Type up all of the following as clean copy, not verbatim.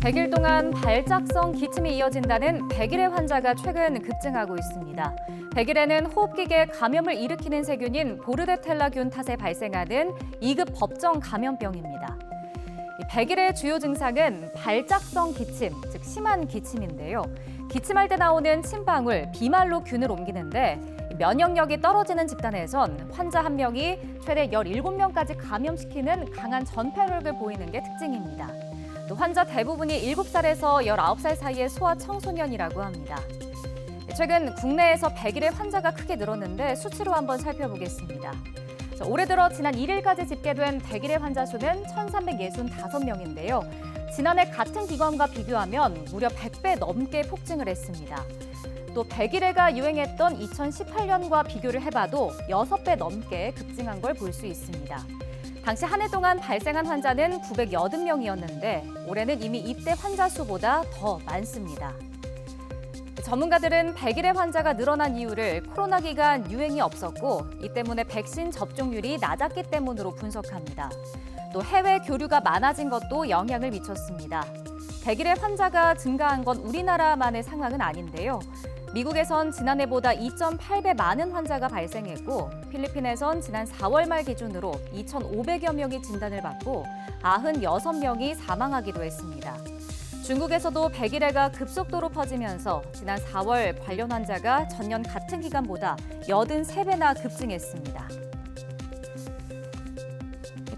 100일 동안 발작성 기침이 이어진다는 100일의 환자가 최근 급증하고 있습니다. 100일에는 호흡기계 감염을 일으키는 세균인 보르데텔라균 탓에 발생하는 2급 법정 감염병입니다. 100일의 주요 증상은 발작성 기침, 즉 심한 기침인데요. 기침할 때 나오는 침방울, 비말로 균을 옮기는데 면역력이 떨어지는 집단에선 환자 한 명이 최대 17명까지 감염시키는 강한 전파력을 보이는 게 특징입니다. 또 환자 대부분이 7살에서 19살 사이의 소아 청소년이라고 합니다. 최근 국내에서 100일의 환자가 크게 늘었는데 수치로 한번 살펴보겠습니다. 올해 들어 지난 1일까지 집계된 100일의 환자 수는 1,365명인데요. 지난해 같은 기간과 비교하면 무려 100배 넘게 폭증을 했습니다. 또 100일애가 유행했던 2018년과 비교를 해봐도 6배 넘게 급증한 걸 볼 수 있습니다. 당시 한 해 동안 발생한 환자는 980명이었는데 올해는 이미 이때 환자 수보다 더 많습니다. 전문가들은 100일의 환자가 늘어난 이유를 코로나 기간 유행이 없었고 이 때문에 백신 접종률이 낮았기 때문으로 분석합니다. 또 해외 교류가 많아진 것도 영향을 미쳤습니다. 100일의 환자가 증가한 건 우리나라만의 상황은 아닌데요. 미국에선 지난해보다 2.8배 많은 환자가 발생했고 필리핀에선 지난 4월 말 기준으로 2,500여 명이 진단을 받고 96명이 사망하기도 했습니다. 중국에서도 100일애가 급속도로 퍼지면서 지난 4월 관련 환자가 전년 같은 기간보다 83배나 급증했습니다.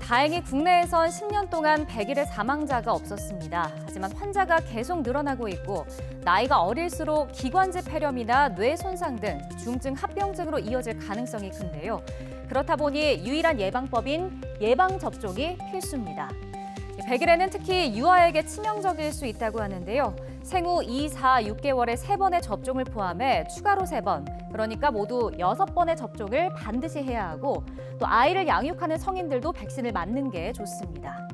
다행히 국내에선 10년 동안 100일의 사망자가 없었습니다. 하지만 환자가 계속 늘어나고 있고 나이가 어릴수록 기관지 폐렴이나 뇌 손상 등 중증 합병증으로 이어질 가능성이 큰데요. 그렇다 보니 유일한 예방법인 예방접종이 필수입니다. 100일에는 특히 유아에게 치명적일 수 있다고 하는데요. 생후 2, 4, 6개월에 3번의 접종을 포함해 추가로 3번, 그러니까 모두 6번의 접종을 반드시 해야 하고 또 아이를 양육하는 성인들도 백신을 맞는 게 좋습니다.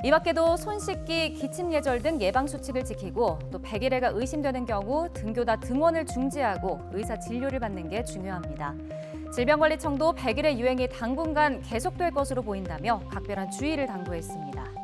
이 밖에도 손 씻기, 기침 예절 등 예방 수칙을 지키고 또 100일애가 의심되는 경우 등교나 등원을 중지하고 의사 진료를 받는 게 중요합니다. 질병관리청도 100일의 유행이 당분간 계속될 것으로 보인다며 각별한 주의를 당부했습니다.